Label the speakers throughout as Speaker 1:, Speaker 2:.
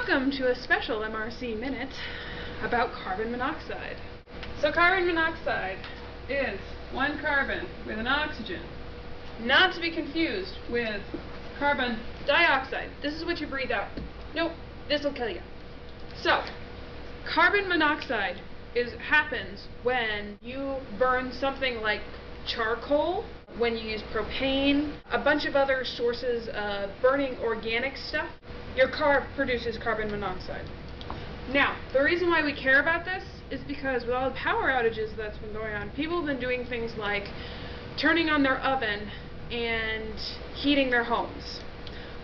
Speaker 1: Welcome to a special MRC Minute about carbon monoxide. So carbon monoxide is one carbon with an oxygen, not to be confused with carbon dioxide. This is what you breathe out. Nope, this will kill you. So, carbon monoxide happens when you burn something like charcoal, when you use propane, a bunch of other sources of burning organic stuff. Your car produces carbon monoxide. Now, the reason why we care about this is because with all the power outages that's been going on, people have been doing things like turning on their oven and heating their homes,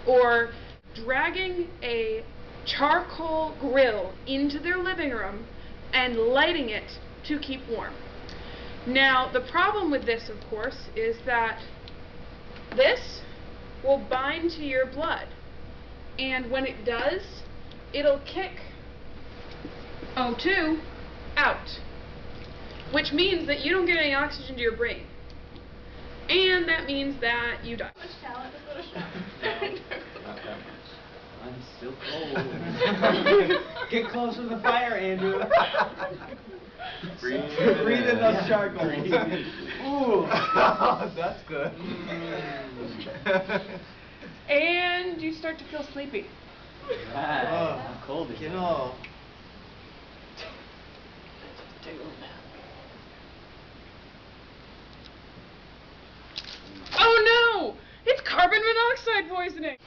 Speaker 1: or dragging a charcoal grill into their living room and lighting it to keep warm. Now, the problem with this, of course, is that this will bind to your blood, and when it does, it'll kick O2 out, which means that you don't get any oxygen to your brain, and that means that you die.
Speaker 2: How much talent is that?
Speaker 3: Not that much. I'm still cold. Get closer to the fire, Andrew. Breathe in those charcoal. Ooh, that's good.
Speaker 1: And you start to feel sleepy.
Speaker 3: I'm cold again. Oh
Speaker 1: no! It's carbon monoxide poisoning!